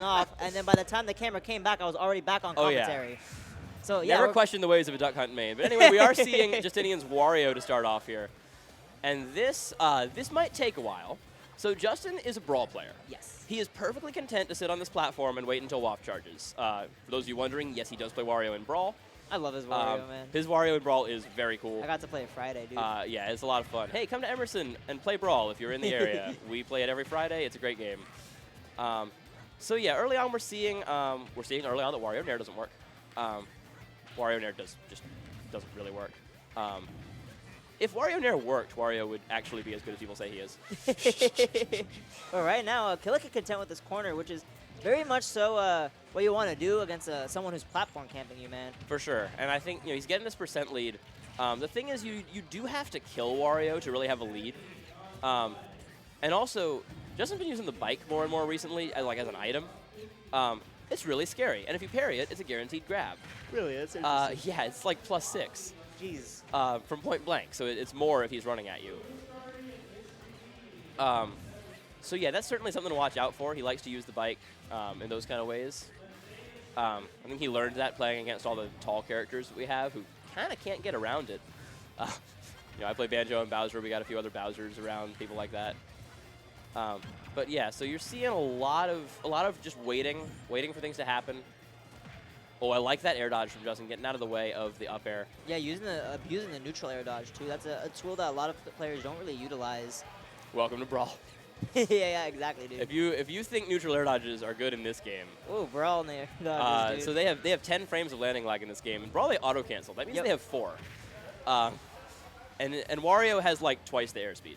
off, and then by the time the camera came back, I was already back on commentary. So yeah, Never question the ways of a duck hunt main. But anyway, we are seeing Justinian's Wario to start off here. And this might take a while. So Justin is a Brawl player. Yes. He is perfectly content to sit on this platform and wait until WAF charges. For those of you wondering, yes, he does play Wario in Brawl. I love his Wario, man. His Wario in Brawl is very cool. I got to play it Friday, dude. Yeah, it's a lot of fun. Hey, come to Emerson and play Brawl if you're in the area. We play it every Friday. It's a great game. So yeah, early on we're seeing early on that Wario Nair doesn't work. Wario Nair just doesn't really work. If Wario Nair worked, Wario would actually be as good as people say he is. But right now, Killakid content with this corner, which is very much so what you want to do against someone who's platform camping you, man. For sure, and I think he's getting this percent lead. The thing is, you do have to kill Wario to really have a lead. And also, Justin's been using the bike more and more recently, as an item. It's really scary, and if you parry it, it's a guaranteed grab. Really, that's interesting. Yeah, it's like +6. Jeez. From point blank, so it's more if he's running at you. So yeah, that's certainly something to watch out for. He likes to use the bike in those kind of ways. I think he learned that playing against all the tall characters that we have who kind of can't get around it. I play Banjo and Bowser. We got a few other Bowsers around, people like that. But yeah, so you're seeing a lot of just waiting for things to happen. Oh, I like that air dodge from Justin, getting out of the way of the up air. Yeah, abusing the neutral air dodge too. That's a tool that a lot of players don't really utilize. Welcome to Brawl. yeah, exactly, dude. If you think neutral air dodges are good in this game, oh, Brawl air dodges, dude. So they have 10 frames of landing lag in this game, and Brawl they auto cancel. That means they have 4. And Wario has like twice the airspeed.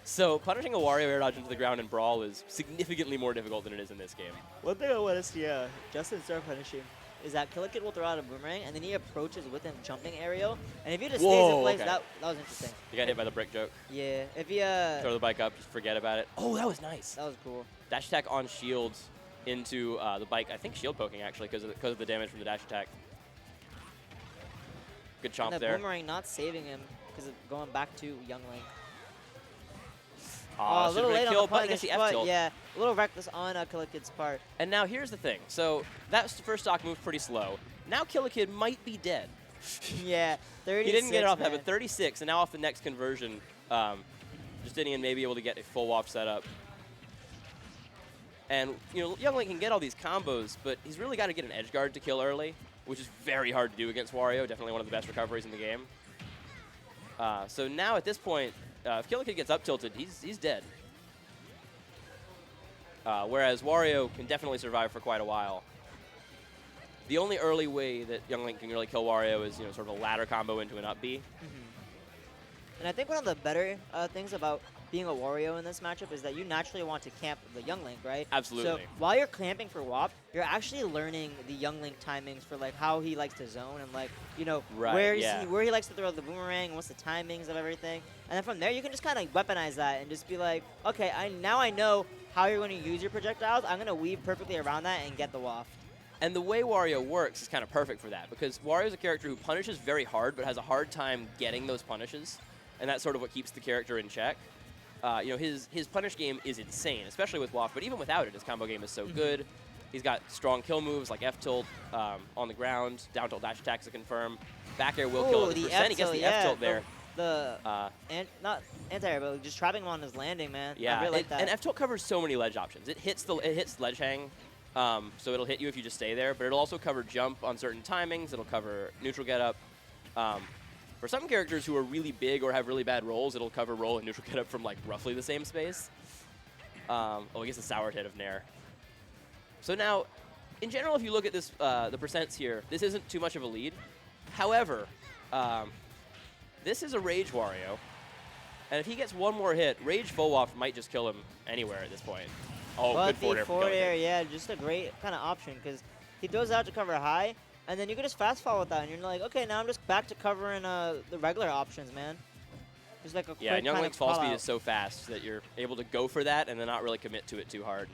So punishing a Wario air dodge into the ground in Brawl is significantly more difficult than it is in this game. One thing I want to see Justin start punishing is that Killakid will throw out a boomerang, and then he approaches with him jumping aerial. And if he just stays in place, that was interesting. You got hit by the brick joke. Yeah. If he throw the bike up, just forget about it. Oh, that was nice. That was cool. Dash attack on shields into the bike. I think shield poking actually because of the damage from the dash attack. Good chomp and there. Boomerang not saving him because of going back to Young Link. A little late on the punish, but yeah, a little reckless on Killakid's part. And now here's the thing. So that first stock moved pretty slow. Now Killakid might be dead. Yeah, 36, he didn't get it off man. that, but 36, and now off the next conversion, Justinian may be able to get a full WAF setup. And Young Link can get all these combos, but he's really got to get an edge guard to kill early, which is very hard to do against Wario. Definitely one of the best recoveries in the game. So now at this point, if Killakid gets up tilted, he's dead. Whereas Wario can definitely survive for quite a while. The only early way that Young Link can really kill Wario is sort of a ladder combo into an up B. And I think one of the better things about being a Wario in this matchup is that you naturally want to camp the Young Link, right? Absolutely. So while you're camping for WAP, you're actually learning the Young Link timings for how he likes to zone and where he likes to throw the boomerang and what's the timings of everything. And then from there, you can just kind of weaponize that and just be like, okay, now I know how you're going to use your projectiles. I'm going to weave perfectly around that and get the waft. And the way Wario works is kind of perfect for that because Wario's a character who punishes very hard but has a hard time getting those punishes. And that's sort of what keeps the character in check. His punish game is insane, especially with WAF, but even without it, his combo game is so good. He's got strong kill moves like F-tilt on the ground, down tilt dash attacks to confirm. Back air will kill at the percent. He gets the F-tilt there. Not anti-air, but just trapping him on his landing, man. Yeah, I really like that. And F-tilt covers so many ledge options. It hits ledge hang, so it'll hit you if you just stay there, but it'll also cover jump on certain timings. It'll cover neutral get up. For some characters who are really big or have really bad rolls, it'll cover roll and neutral get up from roughly the same space. I guess the sour hit of Nair. So now, in general, if you look at this, the percents here, this isn't too much of a lead. However, this is a Rage Wario, and if he gets one more hit, Rage full WAF might just kill him anywhere at this point. Oh, but good forward air. Forward air, yeah, just a great kind of option because he throws out to cover high. And then you can just fast fall with that, and you're like, okay, now I'm just back to covering the regular options, man. Just like a quick and Young Link's fall speed out. is so fast that you're able to go for that and then not really commit to it too hard.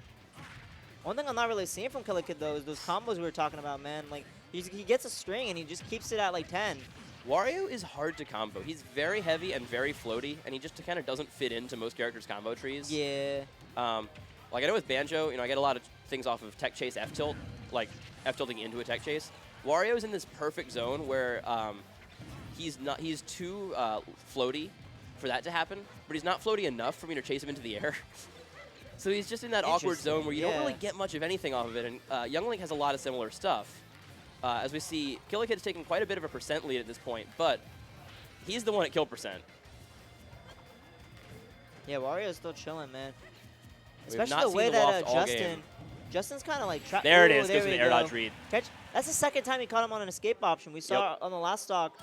One thing I'm not really seeing from Killakid, though, is those combos we were talking about, man. He gets a string, and he just keeps it at 10. Wario is hard to combo. He's very heavy and very floaty, and he just kind of doesn't fit into most characters' combo trees. Yeah. Like I know with Banjo, I get a lot of things off of tech chase F tilt, like F tilting into a tech chase. Wario's in this perfect zone where he's too floaty for that to happen, but he's not floaty enough for me to chase him into the air. So he's just in that awkward zone where you don't really get much of anything off of it, and Young Link has a lot of similar stuff. As we see, Killakid's taking quite a bit of a percent lead at this point, but he's the one at kill percent. Yeah, Wario's still chilling, man. We have Especially not the way seen the that waft Justin's kind of like trapped. There it is, goes for the air dodge read. That's the second time he caught him on an escape option. We saw on the last stock,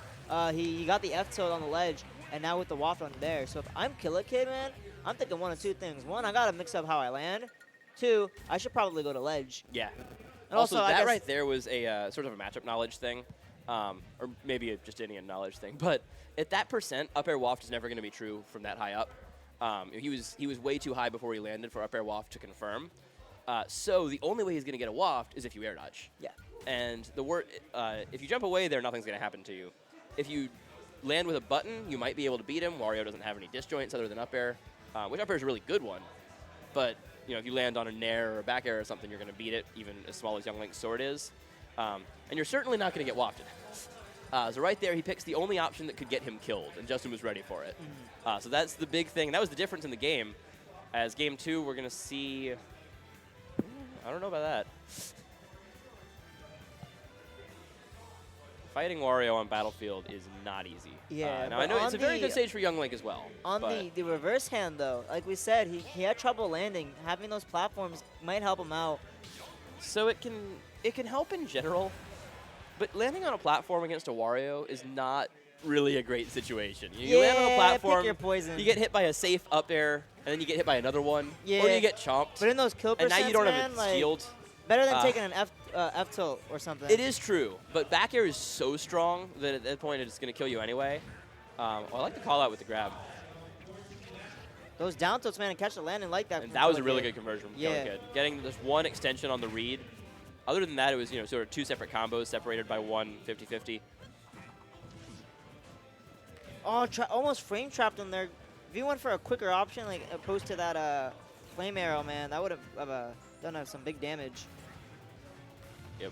he got the F tilt on the ledge, and now with the waft on there. So if I'm Killakid, man, I'm thinking one of two things. One, I gotta mix up how I land. Two, I should probably go to ledge. Yeah. And also that right there was a sort of a matchup knowledge thing, or maybe a Justinian knowledge thing. But at that percent, up air waft is never going to be true from that high up. He was way too high before he landed for up air waft to confirm. So the only way he's going to get a waft is if you air dodge. Yeah. And if you jump away there, nothing's going to happen to you. If you land with a button, you might be able to beat him. Wario doesn't have any disjoints other than up air, which up air is a really good one. But if you land on a nair or a back air or something, you're going to beat it, even as small as Young Link's sword is. And you're certainly not going to get wafted. So right there, he picks the only option that could get him killed, and Justin was ready for it. So that's the big thing. That was the difference in the game. As game 2, we're going to see... I don't know about that. Fighting Wario on Battlefield is not easy. Yeah. Now I know it's a very good stage for Young Link as well. On the reverse hand, though, like we said, he had trouble landing. Having those platforms might help him out. So it can help in general, but landing on a platform against a Wario is not really a great situation. You land on a platform, pick your poison. You get hit by a safe up air, and then you get hit by another one, or you get chomped. But in those kill percents, and now you don't man, have a shield. Better than taking an F tilt or something. It is true, but back air is so strong that at that point it's going to kill you anyway. I like the call out with the grab. Those down tilts, man, and catch the landing like that. And that was a really good conversion from Killakid. Getting just one extension on the read. Other than that, it was sort of two separate combos separated by one 50-50. Oh, almost frame trapped him there. If he went for a quicker option, like opposed to that flame arrow, man, that would have done some big damage. Yep.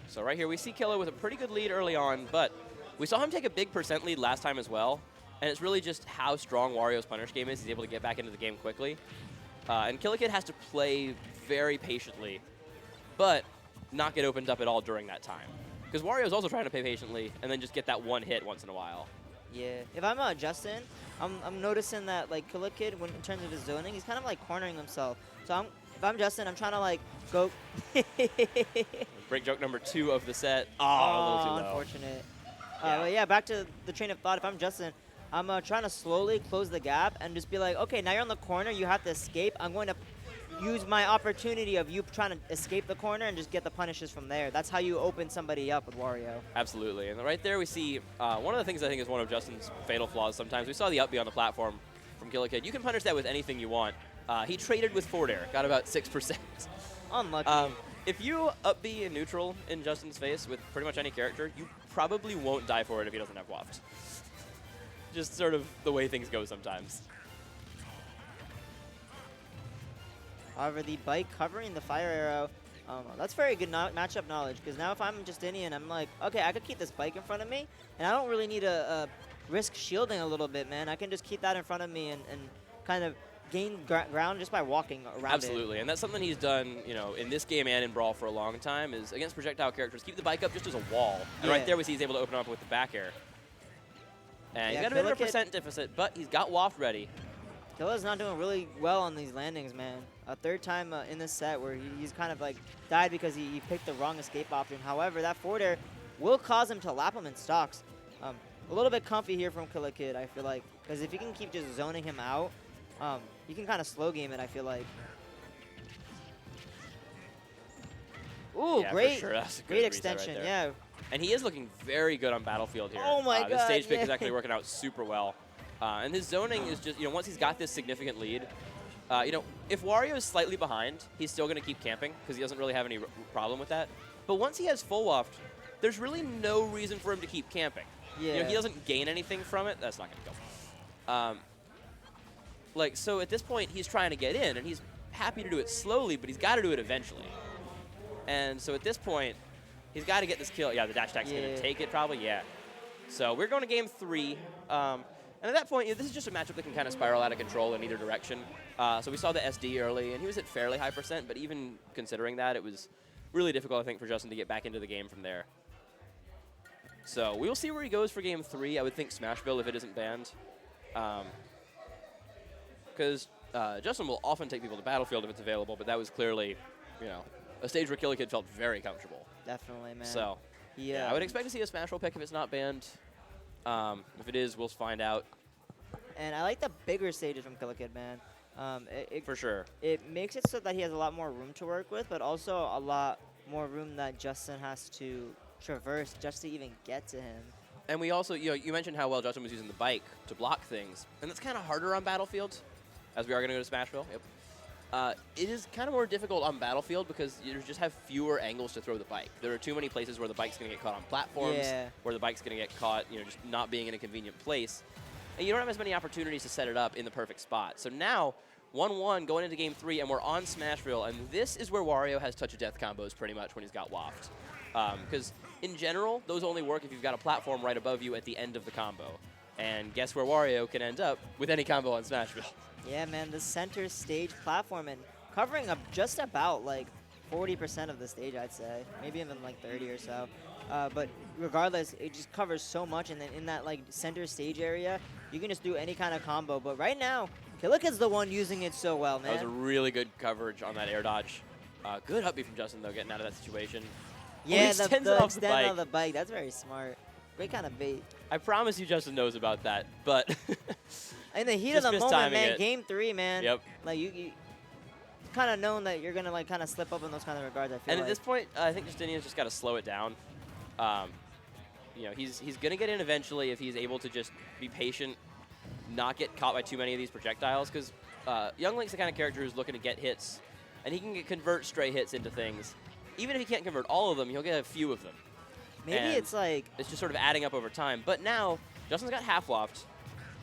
So right here, we see Killa with a pretty good lead early on, but we saw him take a big percent lead last time as well, and it's really just how strong Wario's punish game is. He's able to get back into the game quickly. And Killakid has to play very patiently, but not get opened up at all during that time. Because Wario's also trying to play patiently and then just get that one hit once in a while. Yeah. If I'm Justin, I'm noticing that like Killakid, when in terms of his zoning, he's kind of like cornering himself. So if I'm Justin, I'm trying to like go. Break joke number 2 of the set. Oh, a little too low. Unfortunate. But yeah, back to the train of thought. If I'm Justin, I'm trying to slowly close the gap and just be like, okay, now you're on the corner. You have to escape. I'm going to use my opportunity of you trying to escape the corner and just get the punishes from there. That's how you open somebody up with Wario. Absolutely. And right there we see one of the things I think is one of Justin's fatal flaws sometimes. We saw the up B on the platform from Killakid. You can punish that with anything you want. He traded with forward air, got about 6%. Unlucky. If you up B in neutral in Justin's face with pretty much any character, you probably won't die for it if he doesn't have waft. Just sort of the way things go sometimes. However, the bike covering the fire arrow, that's very good matchup knowledge, because now if I'm Justinian, I'm like, okay, I could keep this bike in front of me, and I don't really need to risk shielding a little bit, man. I can just keep that in front of me and kind of gain ground just by walking around Absolutely, and that's something he's done, in this game and in Brawl for a long time, is against projectile characters, keep the bike up just as a wall. And right there we see he's able to open up with the back air. And he's got a bit of a percent deficit, but he's got waft ready. Killa's not doing really well on these landings, man. A third time in this set where he's kind of like died because he picked the wrong escape option. However, that forward air will cause him to lap him in stocks. A little bit comfy here from Killakid, I feel like, because if you can keep just zoning him out, you can kind of slow game it, I feel like. Ooh, yeah, great, for sure. That's a good great extension, right yeah. And he is looking very good on Battlefield here. Oh my God, this stage pick is actually working out super well. And his zoning is just, once he's got this significant lead, if Wario is slightly behind, he's still going to keep camping because he doesn't really have any problem with that. But once he has full waft, there's really no reason for him to keep camping. Yeah. He doesn't gain anything from it. That's not going to go. So at this point, he's trying to get in, and he's happy to do it slowly, but he's got to do it eventually. And so at this point, he's got to get this kill. Yeah, the dash attack's going to take it probably, yeah. So we're going to game 3. And at that point, this is just a matchup that can kind of spiral out of control in either direction. So we saw the SD early, and he was at fairly high %, but even considering that, it was really difficult, I think, for Justin to get back into the game from there. So we will see where he goes for game 3. I would think Smashville if it isn't banned. Because Justin will often take people to Battlefield if it's available, but that was clearly, you know, a stage where Killakid felt very comfortable. Definitely, man. So, yeah, I would expect to see a Smashville pick if it's not banned. If it is, we'll find out. And I like the bigger stages from Killakid, man. For sure. It makes it so that he has a lot more room to work with, but also a lot more room that Justin has to traverse just to even get to him. And we also, you mentioned how well Justin was using the bike to block things, and that's kind of harder on Battlefield, as we are going to go to Smashville. Yep. It is kind of more difficult on Battlefield because you just have fewer angles to throw the bike. There are too many places where the bike's going to get caught on platforms, where the bike's going to get caught, just not being in a convenient place. And you don't have as many opportunities to set it up in the perfect spot. So now, 1-1 going into game 3, and we're on Smashville, and this is where Wario has touch of death combos pretty much when he's got Waft. Because in general, those only work if you've got a platform right above you at the end of the combo. And guess where Wario can end up with any combo on Smashville. Yeah, man, the center stage platform and covering up just about like 40% of the stage, I'd say. Maybe even like 30 or so. But regardless, it just covers so much, and then in that like center stage area, you can just do any kind of combo. But right now, Killakid's the one using it so well, man. That was a really good coverage on that air dodge. Good up B from Justin, though, getting out of that situation. Yeah, the extend of the bike. That's very smart. Great kind of bait. I promise you Justin knows about that, but... in the heat of the moment, man, game 3, man. Yep. Like, you kind of known that you're going to, like, kind of slip up in those kind of regards, I feel And at this point, I think Justinian's just got to slow it down. He's going to get in eventually if he's able to just be patient, not get caught by too many of these projectiles, because Young Link's the kind of character who's looking to get hits, and he can convert stray hits into things. Even if he can't convert all of them, he'll get a few of them. Maybe it's like... It's just sort of adding up over time. But now, Justin's got half waft.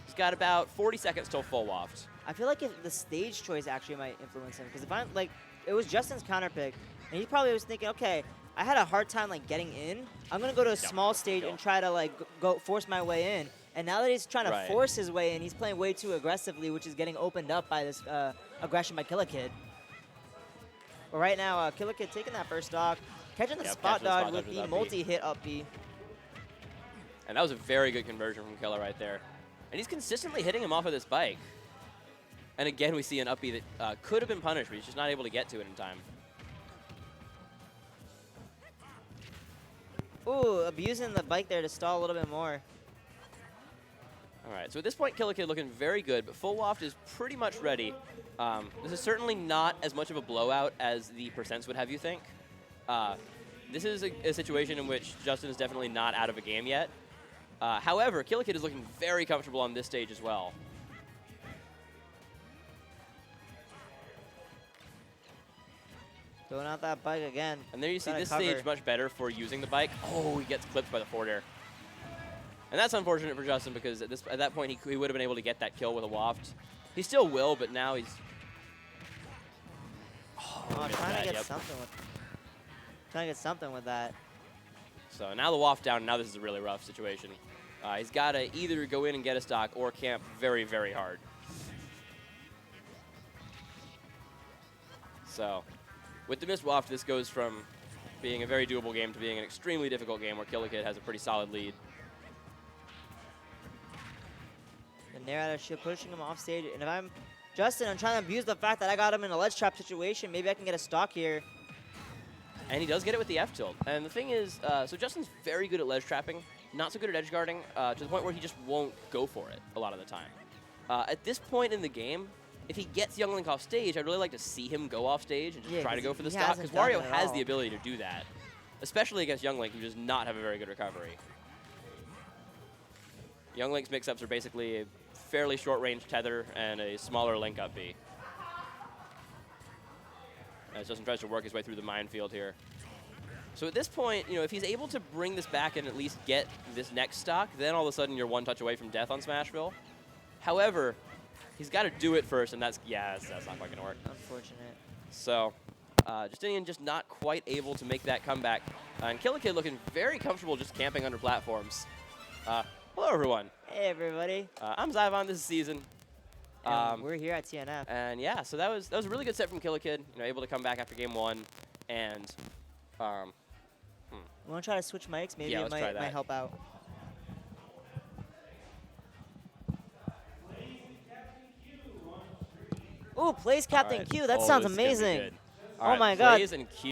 He's got about 40 seconds till full waft. I feel like if the stage choice actually might influence him, because if I'm like, it was Justin's counter pick, and he probably was thinking, okay, I had a hard time like getting in. I'm gonna go to a small stage and try to like go force my way in. And now that he's trying to force his way in, he's playing way too aggressively, which is getting opened up by this aggression by Killakid. But right now, Killakid taking that first stock, catching the spot dodge with the multi-hit up B. And that was a very good conversion from Killer right there. And he's consistently hitting him off of this bike. And again, we see an up B that could have been punished, but he's just not able to get to it in time. Ooh, abusing the bike there to stall a little bit more. All right, so at this point, Killakid looking very good, but full waft is pretty much ready. This is certainly not as much of a blowout as the percents would have you think. This is a situation in which Justin is definitely not out of a game yet. However, Killakid is looking very comfortable on this stage as well. Throwing out that bike again. And there you see this stage much better for using the bike. Oh, he gets clipped by the forward air. And that's unfortunate for Justin because at that point he would have been able to get that kill with a waft. He still will, but now he's... trying to get something with that. So now the waft down, and now this is a really rough situation. He's got to either go in and get a stock or camp very, very hard. So with the missed waft, this goes from being a very doable game to being an extremely difficult game where Killakid has a pretty solid lead. And they're at a ship pushing him off stage. And if I'm Justin, I'm trying to abuse the fact that I got him in a ledge trap situation. Maybe I can get a stock here. And he does get it with the F tilt. And the thing is, so Justin's very good at ledge trapping, not so good at edge guarding, to the point where he just won't go for it a lot of the time. At this point in the game, if he gets Young Link off stage, I'd really like to see him go off stage and just try to go for the stock, because Wario has the ability to do that, especially against Young Link, who does not have a very good recovery. Young Link's mix-ups are basically a fairly short-range tether and a smaller Link up B. As Justin tries to work his way through the minefield here. So at this point, if he's able to bring this back and at least get this next stock, then all of a sudden you're one touch away from death on Smashville. However, he's got to do it first, and that's not quite gonna work. Unfortunate. So, Justinian just not quite able to make that comeback, and Killakid looking very comfortable just camping under platforms. Hello everyone. Hey everybody. I'm Zyvon. This is Season. We're here at TNF. And yeah, so that was a really good set from Killakid. You know, able to come back after game 1, and You want to try to switch mics? Maybe yeah, it might help out. Ooh, plays Captain Q. That sounds amazing. Oh my God. Plays and Q.